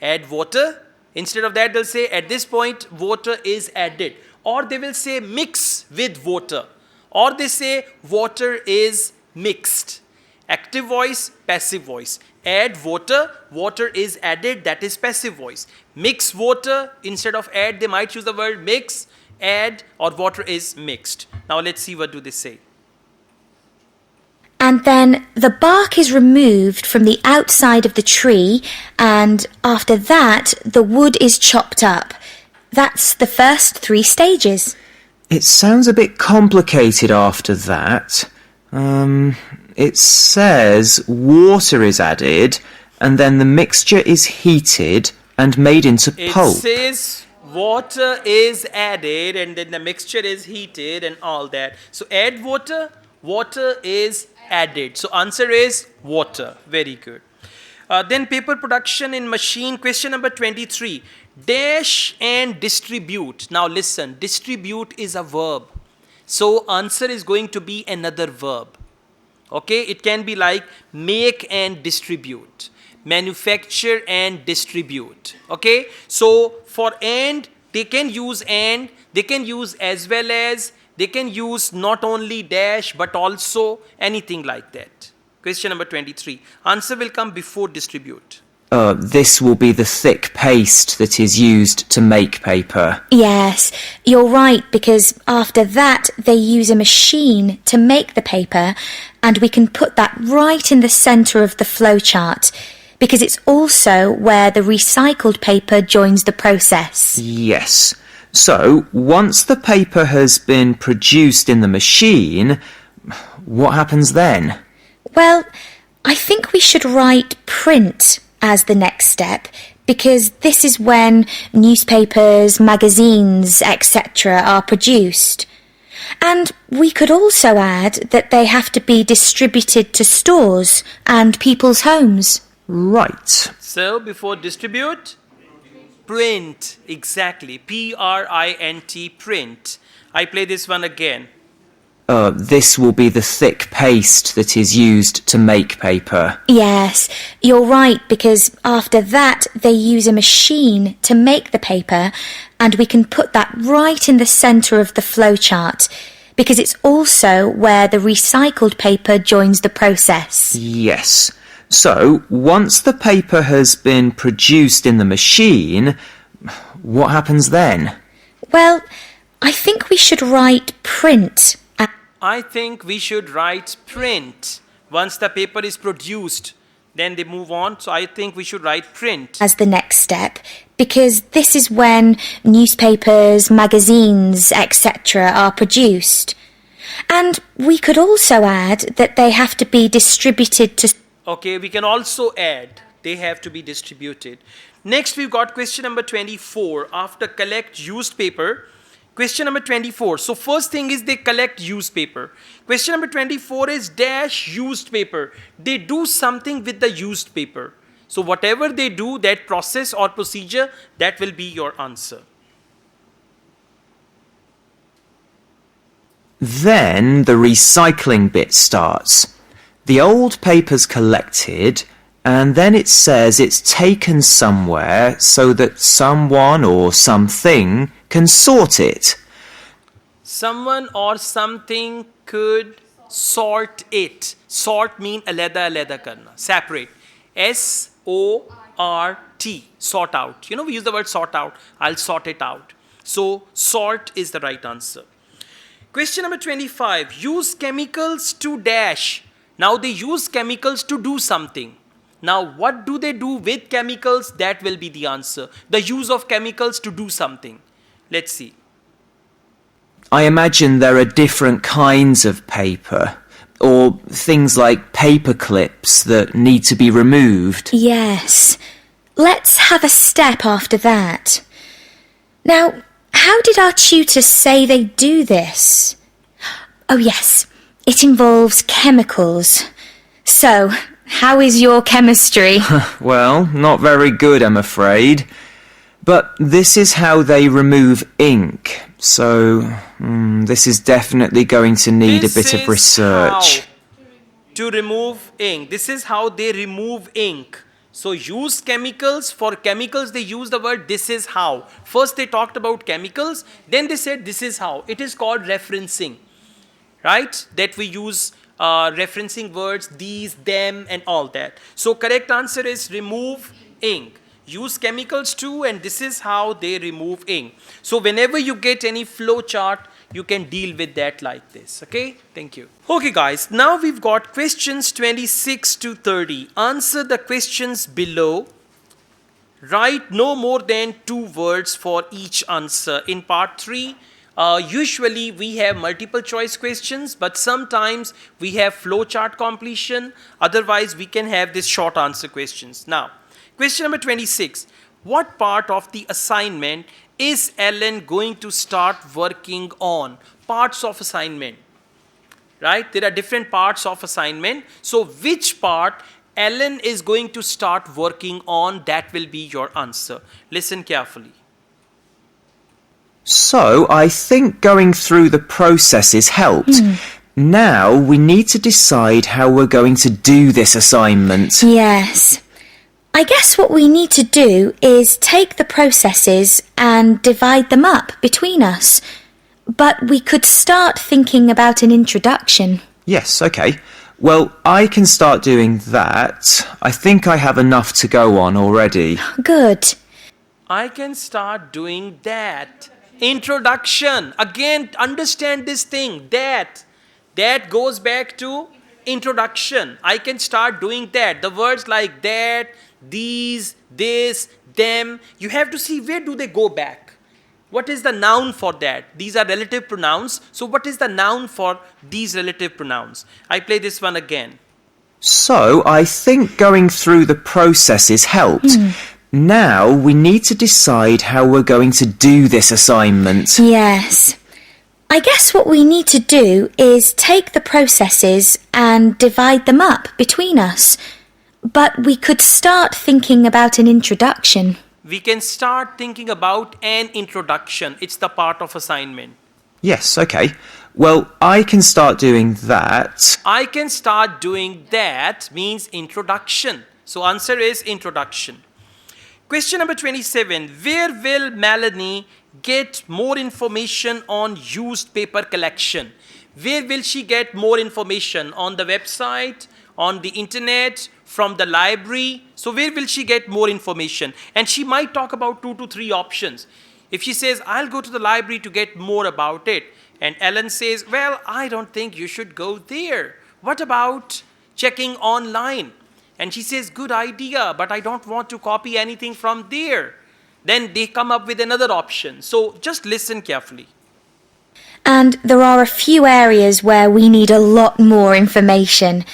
Add water. Instead of that, they'll say at this point, water is added. Or they will say mix with water. Or they say water is mixed. Active voice, passive voice. Add water, water is added, that is passive voice. Mix water, instead of add, they might use the word mix, add, or water is mixed. Now let's see what do they say. And then the bark is removed from the outside of the tree, and after that, the wood is chopped up. That's the first 3 stages. It sounds a bit complicated after that. It says water is added, and then the mixture is heated and made into pulp. It says water is added, and then the mixture is heated and all that. So add water, water is added. So answer is water. Very good. Then paper production in machine. Question number 23. Dash and distribute. Now listen, distribute is a verb. So answer is going to be another verb. Okay, it can be like make and distribute, manufacture and distribute. Okay, so for and, they can use and, they can use as well as, they can use not only dash but also anything like that. Question number 23. Answer will come before distribute. This will be the thick paste that is used to make paper. Yes, you're right, because after that they use a machine to make the paper, and we can put that right in the centre of the flowchart, because it's also where the recycled paper joins the process. Yes. So, once the paper has been produced in the machine, what happens then? Well, I think we should write print as the next step, because this is when newspapers, magazines, etc. are produced. And we could also add that they have to be distributed to stores and people's homes. Right. So before distribute, print. Exactly. P-R-I-N-T, print. I play this one again. This will be the thick paste that is used to make paper. Yes, you're right, because after that they use a machine to make the paper, and we can put that right in the centre of the flowchart, because it's also where the recycled paper joins the process. Yes. So, once the paper has been produced in the machine, what happens then? Well, I think we should write print. I think we should write print. Once the paper is produced, then they move on. So I think we should write print. As the next step, because this is when newspapers, magazines, etc. are produced. And we could also add that they have to be distributed to... Okay, we can also add they have to be distributed. Next, we've got question number 24. After collect used paper, question number 24. So first thing is they collect used paper. Question number 24 is dash used paper. They do something with the used paper. So whatever they do, that process or procedure, that will be your answer. Then the recycling bit starts. The old paper's collected, and then it says it's taken somewhere so that someone or something can sort it. Someone or something could sort it. Sort mean aleda karna, separate. S-O-R-T, sort out. You know, we use the word sort out. I'll sort it out. So sort is the right answer. Question number 25. Use chemicals to dash. Now they use chemicals to do something. Now what do they do with chemicals? That will be the answer. The use of chemicals to do something. Let's see. I imagine there are different kinds of paper, or things like paper clips that need to be removed. Yes. Let's have a step after that. Now, how did our tutors say they do this? Oh yes, it involves chemicals. So, how is your chemistry? Well, not very good, I'm afraid. But this is how they remove ink. So, this is definitely going to need a bit of research. To remove ink. This is how they remove ink. So use chemicals. For chemicals, they use the word this is how. First they talked about chemicals, then they said this is how. It is called referencing, right? That we use referencing words, these, them, and all that. So correct answer is remove ink. Use chemicals too, and this is how they remove ink. So whenever you get any flow chart, you can deal with that like this. Okay, thank you. Okay guys, now we've got questions 26 to 30. Answer the questions below. Write no more than 2 words for each answer. In part 3, usually we have multiple choice questions, but sometimes we have flowchart completion. Otherwise, we can have this short answer questions. Now, question number 26. What part of the assignment is Ellen going to start working on? Parts of assignment, right? There are different parts of assignment. So which part Ellen is going to start working on? That will be your answer. Listen carefully. So, I think going through the processes helped. Now, we need to decide how we're going to do this assignment. Yes. I guess what we need to do is take the processes and divide them up between us. But we could start thinking about an introduction. Yes, okay. Well, I can start doing that. I think I have enough to go on already. Good. I can start doing that. Introduction. Again, understand this thing. That goes back to introduction. I can start doing that. The words like that, these, this, them, you have to see where do they go back. What is the noun for that? These are relative pronouns. So what is the noun for these relative pronouns? I play this one again. So, I think going through the processes helped. Now, we need to decide how we're going to do this assignment. Yes. I guess what we need to do is take the processes and divide them up between us. But we could start thinking about an introduction. We can start thinking about an introduction. It's the part of assignment. Yes, okay. Well, I can start doing that. I can start doing that means introduction. So answer is introduction. Question number 27. Where will Melanie get more information on used paper collection? Where will she get more information? On the website, on the internet, from the library? So where will she get more information? And she might talk about 2 to 3 options. If she says, I'll go to the library to get more about it, and Ellen says, well, I don't think you should go there. What about checking online? And she says, good idea, but I don't want to copy anything from there. Then they come up with another option. So just listen carefully. And there are a few areas where we need a lot more information.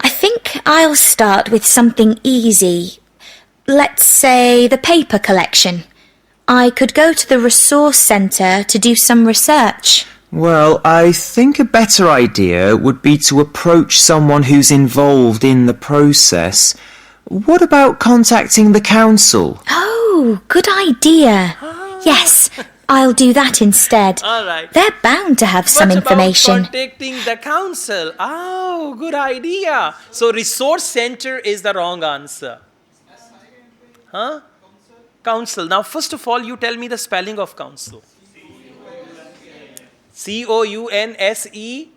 I think I'll start with something easy. Let's say the paper collection. I could go to the resource centre to do some research. Well, I think a better idea would be to approach someone who's involved in the process. What about contacting the council? Oh, good idea. Yes, I'll do that instead. All right. They're bound to have some What information. about contacting the council? Oh, good idea. So resource center is the wrong answer. Huh? Council. Now, first of all, you tell me the spelling of council. C-O-U-N-S-E.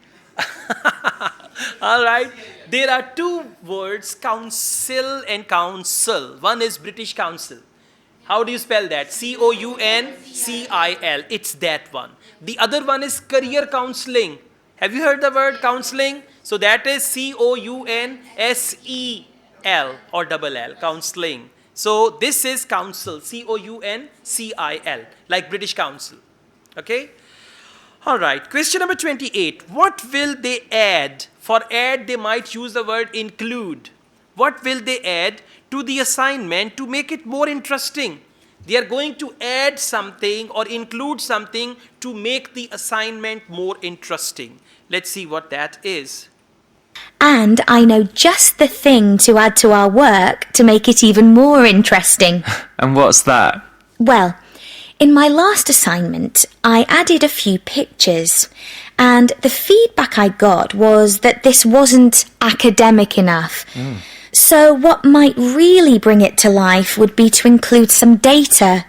All right. There are two words, council and council. One is British Council. How do you spell that? C-O-U-N-C-I-L. It's that one. The other one is career counseling. Have you heard the word counseling? So that is C-O-U-N-S-E-L or double L, counseling. So this is council, C-O-U-N-C-I-L, like British Council. Okay? All right. Question number 28. What will they add? For add, they might use the word include. What will they add to the assignment to make it more interesting? They are going to add something or include something to make the assignment more interesting. Let's see what that is. And I know just the thing to add to our work to make it even more interesting. And what's that? Well, in my last assignment, I added a few pictures, and the feedback I got was that this wasn't academic enough. So what might really bring it to life would be to include some data,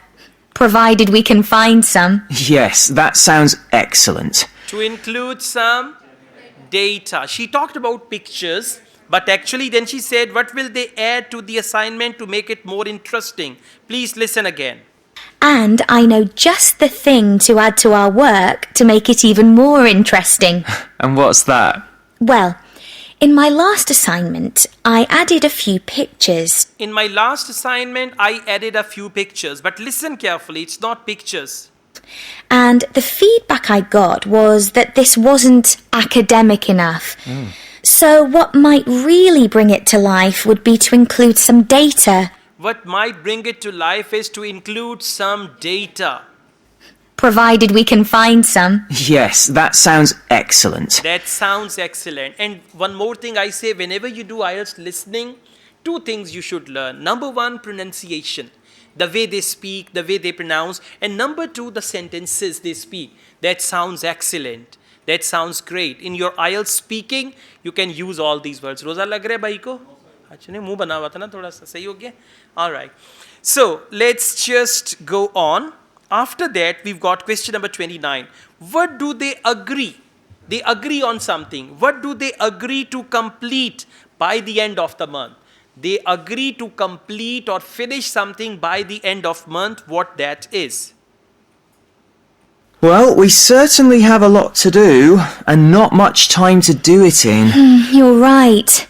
provided we can find some. Yes, that sounds excellent. To include some data. She talked about pictures, but actually then she said, what will they add to the assignment to make it more interesting? Please listen again. And I know just the thing to add to our work to make it even more interesting. And what's that? Well, in my last assignment, I added a few pictures. In my last assignment, I added a few pictures, but listen carefully, it's not pictures. And the feedback I got was that this wasn't academic enough. So what might really bring it to life would be to include some data. What might bring it to life is to include some data. Provided we can find some. Yes, that sounds excellent. That sounds excellent. And one more thing I say, whenever you do IELTS listening, two things you should learn. Number one, pronunciation. The way they speak, the way they pronounce. And number two, the sentences they speak. That sounds excellent. That sounds great. In your IELTS speaking, you can use all these words. Rosa lag raha hai bhai ko? Achha nahi, muh bana hua tha na thoda sa. Sahi ho gaya? All right. So, let's just go on. After that, we've got question number 29. What do they agree? They agree on something. What do they agree to complete by the end of the month? They agree to complete or finish something by the end of month, what that is. Well, we certainly have a lot to do, and not much time to do it in. You're right.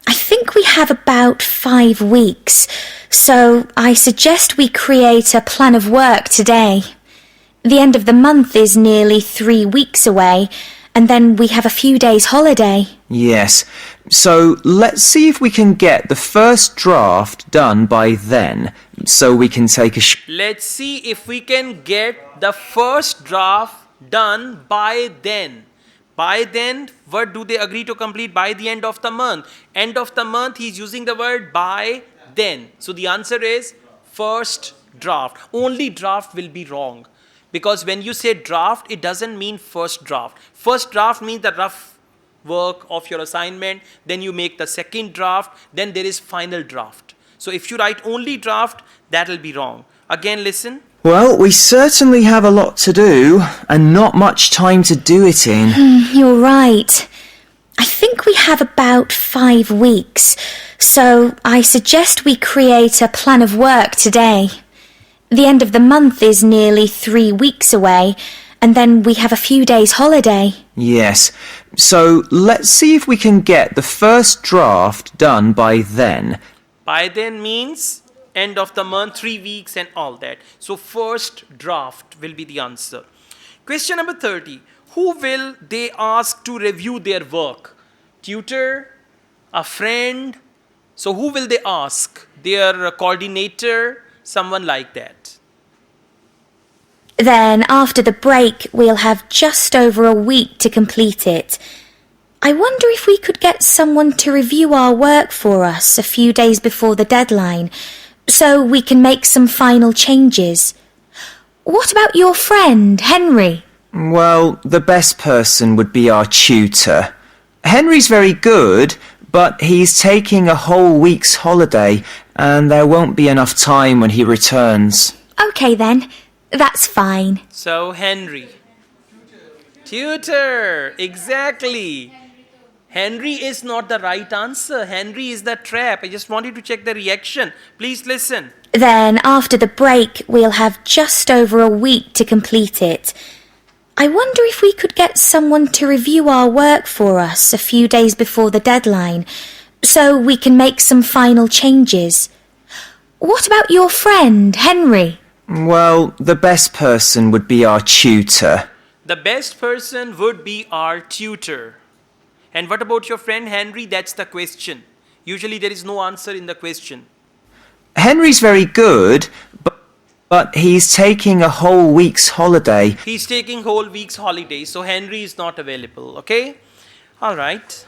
I think we have about 5 weeks, so I suggest we create a plan of work today. The end of the month is nearly 3 weeks away, and then we have a few days holiday. Yes, so let's see if we can get the first draft done by then, so we can take a Let's see if we can get the first draft done by then. By then, what do they agree to complete by the end of the month? End of the month, he's using the word by then. So the answer is first draft. Only draft will be wrong. Because when you say draft, it doesn't mean first draft. First draft means the rough work of your assignment. Then you make the second draft. Then there is final draft. So if you write only draft, that will be wrong. Again, listen. Well, we certainly have a lot to do, and not much time to do it in. You're right. I think we have about 5 weeks, so I suggest we create a plan of work today. The end of the month is nearly 3 weeks away, and then we have a few days holiday. Yes. So let's see if we can get the first draft done by then. By then means end of the month, 3 weeks and all that. So first draft will be the answer. Question number 30. Who will they ask to review their work? Tutor? A friend? So who will they ask? Their coordinator? Someone like that. Then, after the break, we'll have just over a week to complete it. I wonder if we could get someone to review our work for us a few days before the deadline, so we can make some final changes. What about your friend, Henry? Well, the best person would be our tutor. Henry's very good, but he's taking a whole week's holiday, and there won't be enough time when he returns. OK then, that's fine. So Henry. Tutor, exactly. Henry is not the right answer. Henry is the trap. I just wanted to check the reaction. Please listen. Then, after the break, we'll have just over a week to complete it. I wonder if we could get someone to review our work for us a few days before the deadline, so we can make some final changes. What about your friend, Henry? Well, the best person would be our tutor. The best person would be our tutor. And what about your friend Henry? That's the question. Usually there is no answer in the question. Henry's very good, but he's taking a whole week's holiday. He's taking whole week's holiday, so Henry is not available, okay? All right.